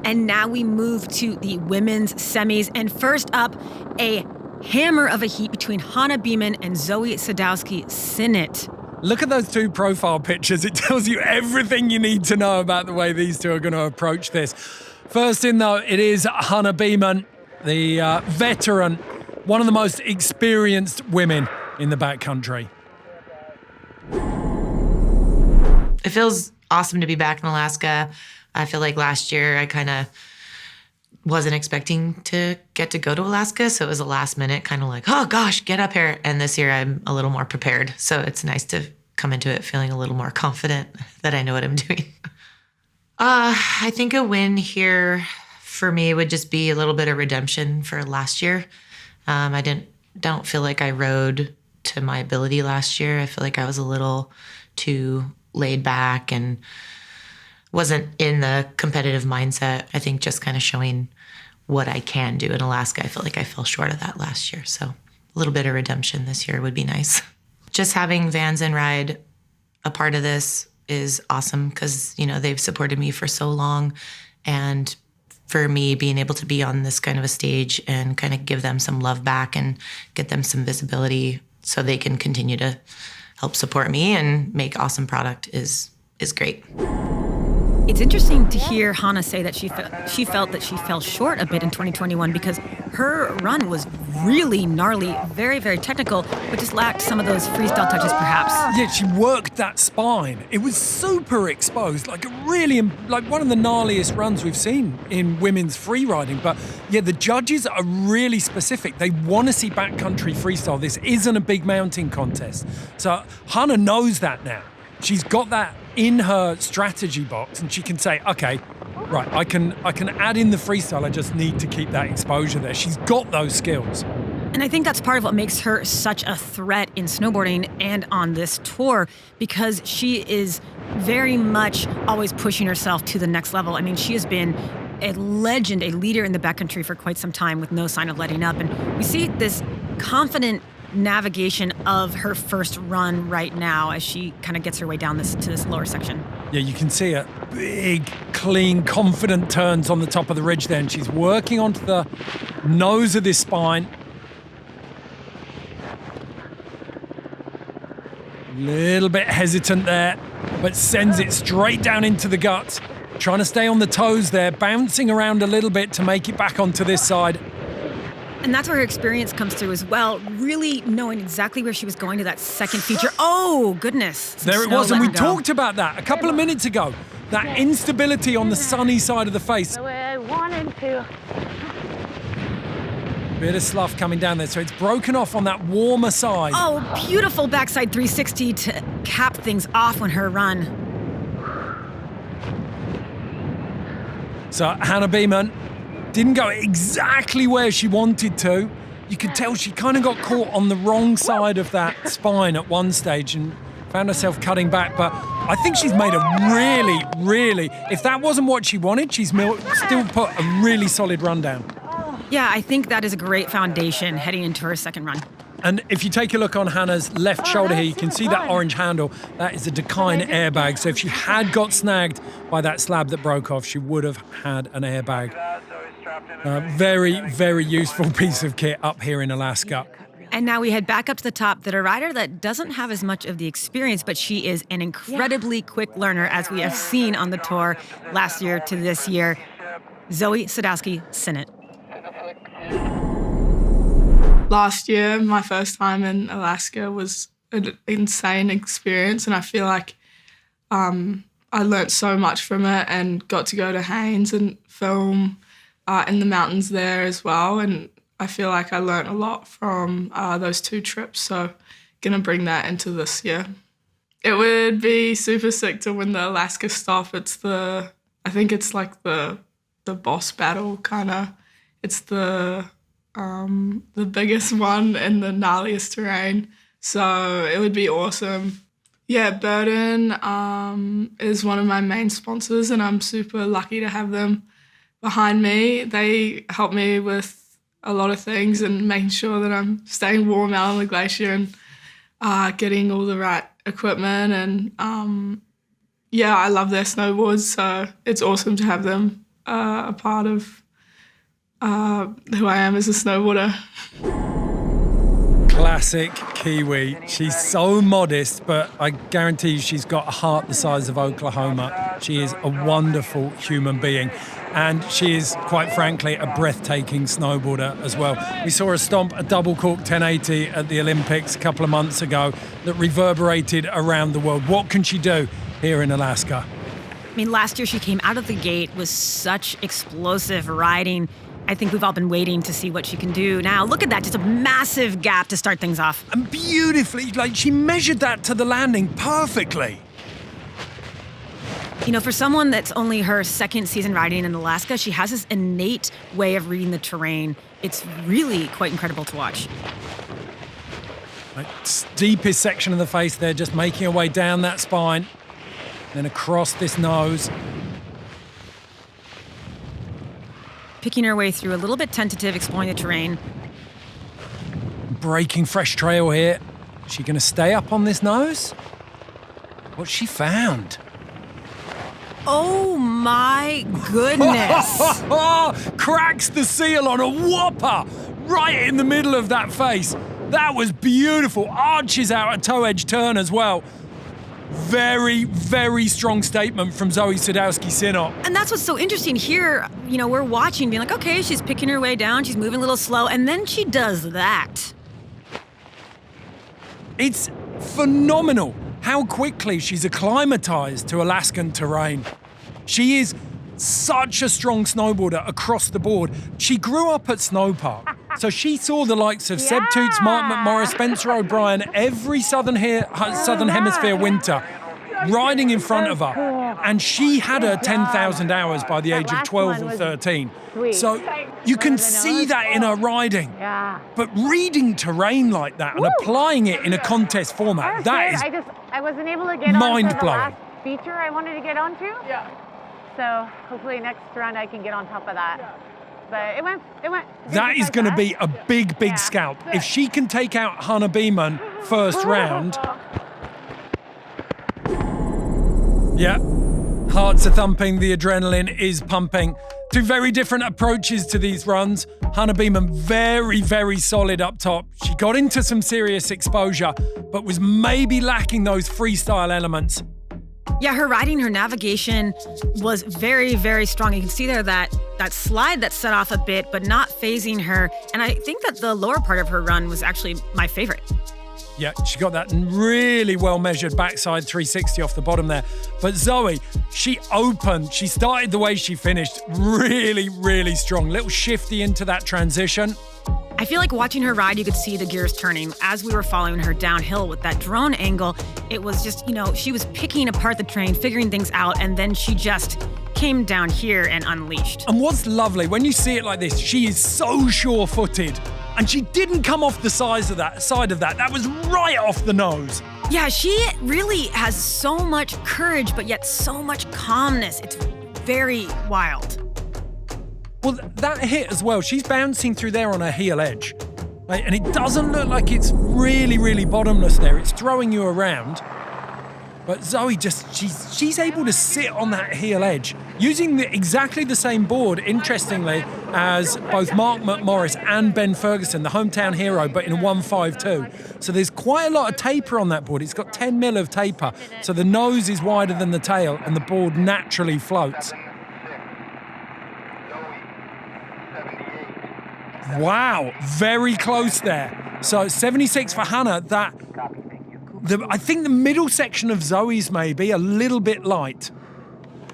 And now we move to the women's semis. And first up, a hammer of a heat between Hana Beaman and Zoi Sadowski-Synnott. Look at those two profile pictures. It tells you everything you need to know about the way these two are going to approach this. First in, though, it is Hana Beaman, the veteran, one of the most experienced women in the backcountry. It feels awesome to be back in Alaska. I feel like last year I kind of wasn't expecting to get to go to Alaska, so it was a last minute kind of like, oh gosh, get up here. And this year I'm a little more prepared, so it's nice to come into it feeling a little more confident that I know what I'm doing. I think a win here for me would just be a little bit of redemption for last year. I don't feel like I rode to my ability last year. I feel like I was a little too laid back and wasn't in the competitive mindset. I think just kind of showing what I can do in Alaska, I feel like I fell short of that last year. So a little bit of redemption this year would be nice. Just having Vans and Ride a part of this is awesome because, you know, they've supported me for so long. And for me, being able to be on this kind of a stage and kind of give them some love back and get them some visibility so they can continue to help support me and make awesome product is great. It's interesting to hear Hana say that she felt that she fell short a bit in 2021 because her run was really gnarly, very, very technical, but just lacked some of those freestyle touches perhaps. Yeah, she worked that spine. It was super exposed, like one of the gnarliest runs we've seen in women's free riding. But yeah, the judges are really specific. They want to see backcountry freestyle. This isn't a big mountain contest. So Hana knows that now. She's got that in her strategy box and she can say, okay, right, I can add in the freestyle. I just need to keep that exposure there. She's got those skills. And I think that's part of what makes her such a threat in snowboarding and on this tour, because she is very much always pushing herself to the next level. I mean, she has been a legend, a leader in the backcountry for quite some time with no sign of letting up. And we see this confident navigation of her first run right now as she kind of gets her way down to this lower section. Yeah, you can see her big, clean, confident turns on the top of the ridge there, and she's working onto the nose of this spine. Little bit hesitant there, but sends it straight down into the guts. Trying to stay on the toes there, bouncing around a little bit to make it back onto this side. And that's where her experience comes through as well, really knowing exactly where she was going to that second feature. Oh, goodness. There it was, and we talked about that a couple of minutes ago. That instability on the sunny side of the face. The way I wanted to. Bit of slough coming down there, so it's broken off on that warmer side. Oh, beautiful backside 360 to cap things off on her run. So Hana Beaman didn't go exactly where she wanted to. You could tell she kind of got caught on the wrong side of that spine at one stage and found herself cutting back. But I think she's made a really, if that wasn't what she wanted, she's still put a really solid run down. Yeah, I think that is a great foundation heading into her second run. And if you take a look on Hannah's left shoulder here, you can see that orange handle. That is a Dakine airbag. So if she had got snagged by that slab that broke off, she would have had an airbag. Very, very useful piece of kit up here in Alaska. And now we head back up to the top. That a rider that doesn't have as much of the experience, but she is an incredibly quick learner, as we have seen on the tour last year to this year. Zoi Sadowski-Synnott. Last year, my first time in Alaska was an insane experience, and I feel like I learnt so much from it and got to go to Haines and film in the mountains there as well, and I feel like I learnt a lot from those two trips, so gonna bring that into this year. It would be super sick to win the Alaska stop. I think it's like the boss battle kind of. It's the biggest one in the gnarliest terrain, so it would be awesome. Yeah, Burden is one of my main sponsors, and I'm super lucky to have them behind me. They help me with a lot of things and making sure that I'm staying warm out on the glacier and getting all the right equipment. And I love their snowboards, so it's awesome to have them a part of who I am as a snowboarder. Classic Kiwi. She's so modest, but I guarantee you she's got a heart the size of Oklahoma. She is a wonderful human being. And she is, quite frankly, a breathtaking snowboarder as well. We saw her stomp a double cork 1080 at the Olympics a couple of months ago that reverberated around the world. What can she do here in Alaska? I mean, last year she came out of the gate with such explosive riding. I think we've all been waiting to see what she can do. Now, look at that, just a massive gap to start things off. And beautifully, like she measured that to the landing perfectly. You know, for someone that's only her second season riding in Alaska, she has this innate way of reading the terrain. It's really quite incredible to watch. Like, deepest section of the face there, just making her way down that spine, then across this nose. Picking her way through, a little bit tentative, exploring the terrain. Breaking fresh trail here. Is she going to stay up on this nose? What's she found? Oh my goodness. Cracks the seal on a whopper right in the middle of that face. That was beautiful. Arches out a toe edge turn as well. Very, very strong statement from Zoi Sadowski-Synnott. And that's what's so interesting here. You know, we're watching, being like, okay, she's picking her way down, she's moving a little slow, and then she does that. It's phenomenal how quickly she's acclimatized to Alaskan terrain. She is such a strong snowboarder across the board. She grew up at Snowpark, so she saw the likes of Seb Toots, Mark McMorris, Spencer O'Brien every Southern Hemisphere winter riding in front of her. And she had her 10,000 hours by the age of 12 or 13. So you can see that in her riding. But reading terrain like that and applying it in a contest format, that is I wasn't able to get mind onto the blowing. last feature I wanted to get onto. Yeah. So hopefully next round I can get on top of that. But it went. That is going to be a big, big scalp. If she can take out Hana Beaman first round. Yeah, hearts are thumping, the adrenaline is pumping. Two very different approaches to these runs. Hana Beaman very, very solid up top. She got into some serious exposure, but was maybe lacking those freestyle elements. Yeah, her riding, her navigation was very, very strong. You can see there that slide that set off a bit, but not phasing her. And I think that the lower part of her run was actually my favorite. Yeah, she got that really well measured backside 360 off the bottom there. But Zoi, she opened, she started the way she finished really, really strong. Little shifty into that transition. I feel like watching her ride, you could see the gears turning. As we were following her downhill with that drone angle, it was just, you know, she was picking apart the terrain, figuring things out, and then she just came down here and unleashed. And what's lovely, when you see it like this, she is so sure-footed. And she didn't come off the side of that. That was right off the nose. Yeah, she really has so much courage, but yet so much calmness. It's very wild. Well, that hit as well, she's bouncing through there on her heel edge. Right? And it doesn't look like it's really, really bottomless there. It's throwing you around. But Zoi she's able to sit on that heel edge using exactly the same board, interestingly, as both Mark McMorris and Ben Ferguson, the hometown hero, but in a 1.52. So there's quite a lot of taper on that board. It's got 10 mil of taper. So the nose is wider than the tail and the board naturally floats. Wow, very close there. So 76 for Hana. I think the middle section of Zoe's may be a little bit light.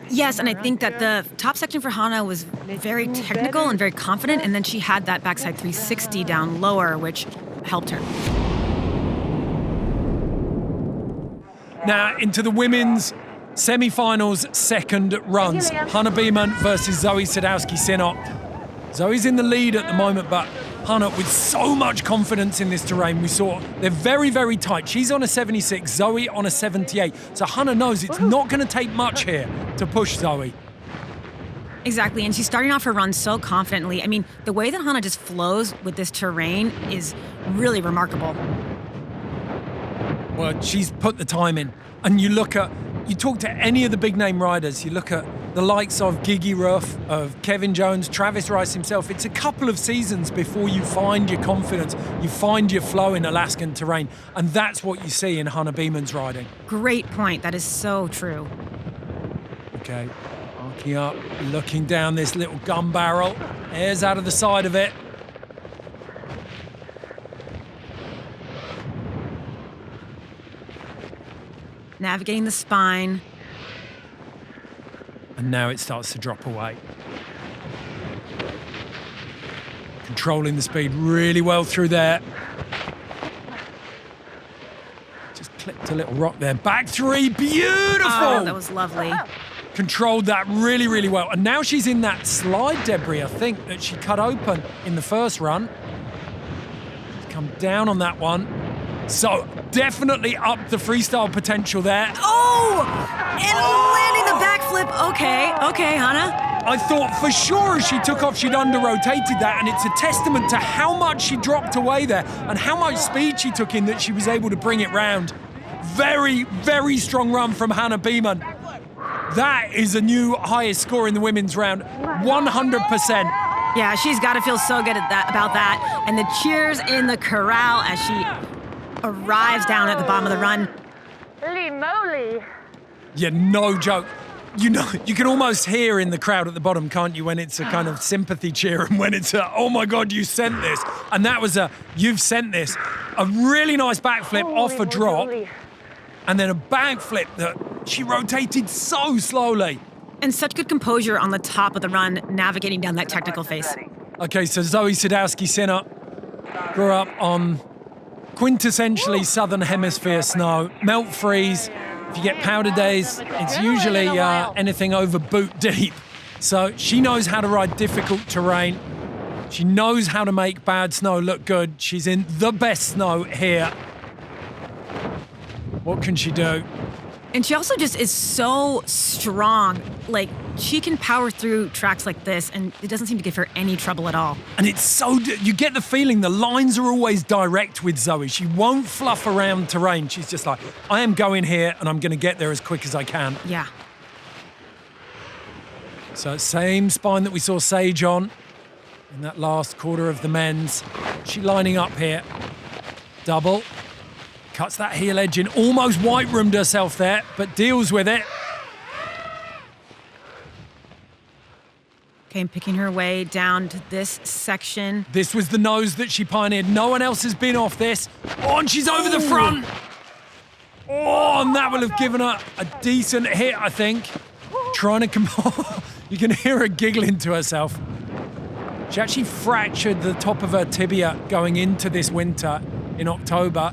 Yes, and I think that the top section for Hana was very technical and very confident, and then she had that backside 360 down lower, which helped her. Now, into the women's semifinals second runs. Hana Beaman versus Zoi Sadowski-Synnott. Zoe's in the lead at the moment, but Hana with so much confidence in this terrain. We saw they're very, very tight. She's on a 76, Zoi on a 78. So Hana knows it's not going to take much here to push Zoi. Exactly, and she's starting off her run so confidently. I mean, the way that Hana just flows with this terrain is really remarkable. Well, she's put the time in. And you look at you talk to any of the big name riders, you look at the likes of Gigi Ruff, of Kevin Jones, Travis Rice himself, it's a couple of seasons before you find your confidence, you find your flow in Alaskan terrain, and that's what you see in Hana Beaman's riding. Great point. That is so true. Okay, arcing up, looking down this little gun barrel, airs out of the side of it. Navigating the spine. And now it starts to drop away. Controlling the speed really well through there. Just clipped a little rock there. Back three, beautiful! Oh, that was lovely. Controlled that really, really well. And now she's in that slide debris, I think, that she cut open in the first run. She's come down on that one. So definitely up the freestyle potential there. Oh! And landing the backflip. Okay, Hana. I thought for sure as she took off, she'd under-rotated that, and it's a testament to how much she dropped away there and how much speed she took in that she was able to bring it round. Very, very strong run from Hana Beaman. That is a new highest score in the women's round, 100%. Yeah, she's got to feel so good about that. And the cheers in the corral as she arrives down at the bottom of the run. Holy moly. Yeah, no joke. You know, you can almost hear in the crowd at the bottom, can't you, when it's a kind of sympathy cheer and when it's a, oh my God, you sent this. And that was a, you've sent this. A really nice backflip off a drop. And then a backflip that she rotated so slowly. And such good composure on the top of the run, navigating down that technical face. Okay, so Zoi Sadowski-Synnott grew up on quintessentially Southern Hemisphere snow, melt freeze. If you get powder days, it's usually anything over boot deep. So she knows how to ride difficult terrain. She knows how to make bad snow look good. She's in the best snow here. What can she do? And she also just is so strong. Like, she can power through tracks like this, and it doesn't seem to give her any trouble at all. And it's so, you get the feeling the lines are always direct with Zoi. She won't fluff around terrain. She's just like, I am going here, and I'm going to get there as quick as I can. Yeah. So same spine that we saw Sage on in that last quarter of the men's. She lining up here. Double. Cuts that heel edge in, almost white-roomed herself there, but deals with it. Okay, and picking her way down to this section. This was the nose that she pioneered. No one else has been off this. Oh, and she's over the front. Oh, and that will have given her a decent hit, I think. Trying to you can hear her giggling to herself. She actually fractured the top of her tibia going into this winter in October.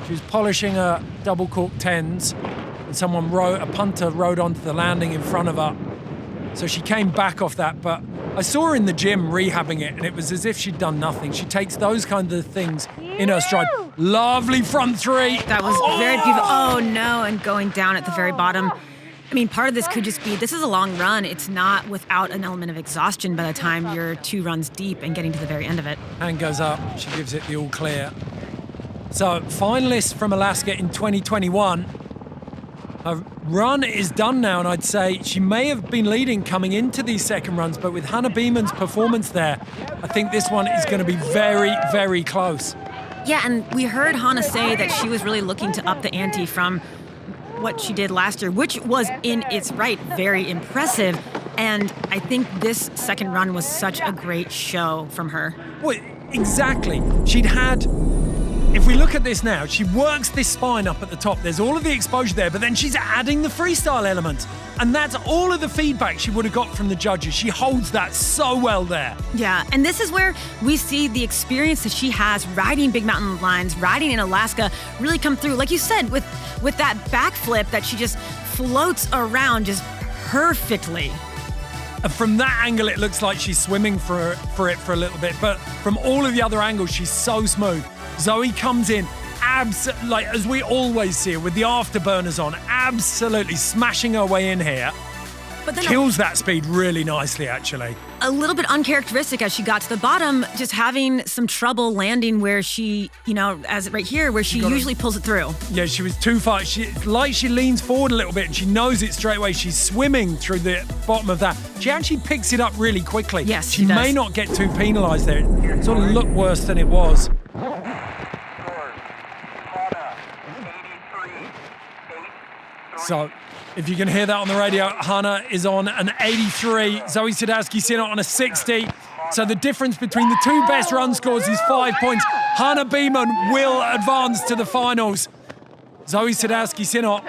She was polishing her double cork 10s, and a punter rode onto the landing in front of her. So she came back off that, but I saw her in the gym rehabbing it, and it was as if she'd done nothing. She takes those kind of things in her stride. Lovely front three. That was very beautiful. Oh no, and going down at the very bottom. I mean, part of this could just be, this is a long run. It's not without an element of exhaustion by the time you're 2 runs deep and getting to the very end of it. Hand goes up, she gives it the all clear. So, finalists from Alaska in 2021. Her run is done now, and I'd say she may have been leading coming into these second runs, but with Hana Beaman's performance there, I think this one is going to be very, very close. Yeah, and we heard Hana say that she was really looking to up the ante from what she did last year, which was in its right very impressive. And I think this second run was such a great show from her. Well, exactly. She'd had... If we look at this now, she works this spine up at the top. There's all of the exposure there, but then she's adding the freestyle element. And that's all of the feedback she would have got from the judges. She holds that so well there. Yeah, and this is where we see the experience that she has riding big mountain lines, riding in Alaska, really come through. Like you said, with that backflip that she just floats around just perfectly. And from that angle, it looks like she's swimming for it for a little bit. But from all of the other angles, she's so smooth. Zoi comes in, like as we always see her, with the afterburners on, absolutely smashing her way in here. But then kills that speed really nicely, actually. a little bit uncharacteristic as she got to the bottom, just having some trouble landing where she, as right here, where she usually pulls it through. Yeah, she was too far. She leans forward a little bit and she knows it straight away. She's swimming through the bottom of that. She actually picks it up really quickly. Yes, she she does. may not get too penalised there. It sort of looked worse than it was. So, if you can hear that on the radio, Hana is on an 83, Zoi Sadowski-Synnott on a 60. So the difference between the two best run scores is 5 points. Hana Beaman will advance to the finals. Zoi Sadowski-Synnott,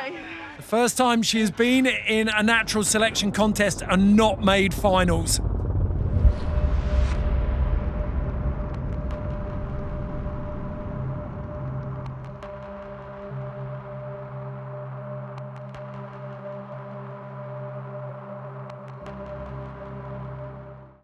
the first time she has been in a natural selection contest and not made finals.